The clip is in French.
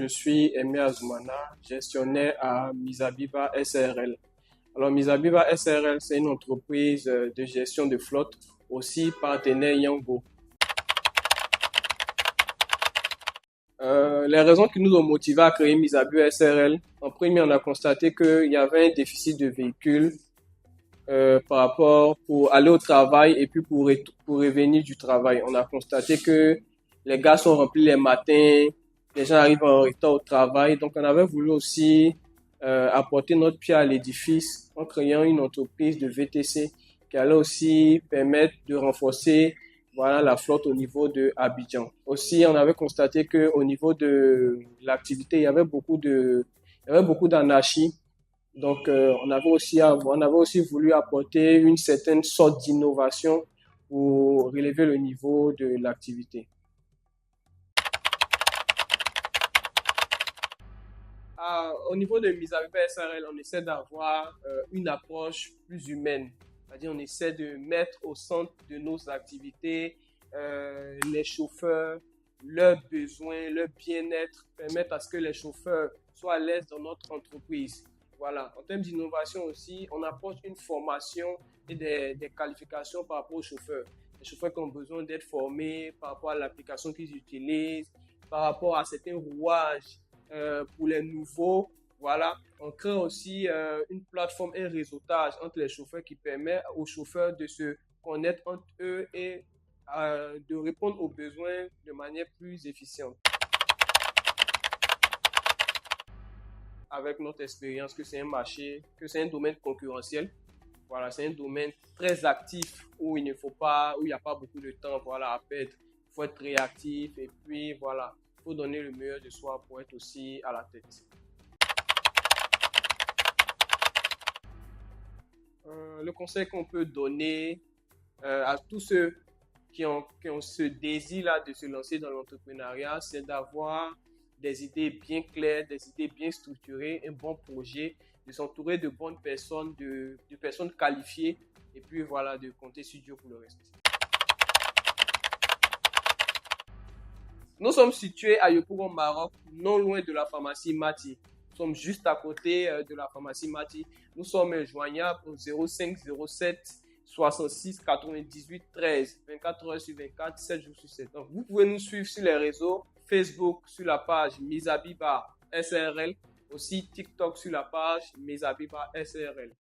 je suis Aimé Azoumana, gestionnaire à Misabiba SRL. Alors, Misabiba SRL, c'est une entreprise de gestion de flotte, aussi partenaire Yango. Les raisons qui nous ont motivés à créer Misabiba SRL, en premier, on a constaté qu'il y avait un déficit de véhicules par rapport pour aller au travail et puis pour revenir du travail. On a constaté que les gars sont remplis les matins, les gens arrivent en retard au travail. Donc, on avait voulu aussi apporter notre pierre à l'édifice en créant une entreprise de VTC qui allait aussi permettre de renforcer voilà, la flotte au niveau de Abidjan. Aussi, on avait constaté que au niveau de l'activité, il y avait beaucoup d'anarchie. Donc, on avait aussi voulu apporter une certaine sorte d'innovation pour relever le niveau de l'activité. Au niveau de Misabiba SRL, on essaie d'avoir une approche plus humaine. C'est-à-dire, on essaie de mettre au centre de nos activités les chauffeurs, leurs besoins, leur bien-être, permettre à ce que les chauffeurs soient à l'aise dans notre entreprise. Voilà. En termes d'innovation aussi, on apporte une formation et des qualifications par rapport aux chauffeurs. Les chauffeurs qui ont besoin d'être formés par rapport à l'application qu'ils utilisent, par rapport à certains rouages pour les nouveaux. Voilà. On crée aussi une plateforme et un réseautage entre les chauffeurs qui permet aux chauffeurs de se connaître entre eux et de répondre aux besoins de manière plus efficiente. Avec notre expérience que c'est un marché, que c'est un domaine concurrentiel. Voilà, c'est un domaine très actif où il ne faut pas, où il n'y a pas beaucoup de temps, voilà, à perdre. Il faut être réactif et puis voilà, il faut donner le meilleur de soi pour être aussi à la tête. Le conseil qu'on peut donner à tous ceux qui ont ce désir-là de se lancer dans l'entrepreneuriat, c'est d'avoir des idées bien claires, des idées bien structurées, un bon projet, de s'entourer de bonnes personnes, de personnes qualifiées, et puis voilà, de compter sur Dieu pour le reste. Nous sommes situés à Yopougon, Maroc, non loin de la pharmacie Mati. Nous sommes juste à côté de la pharmacie Mati. Nous sommes joignables au 05 07 66 98 13, 24 heures sur 24, 7 jours sur 7. Donc, vous pouvez nous suivre sur les réseaux Facebook sur la page Misabiba SRL, aussi TikTok sur la page Misabiba SRL.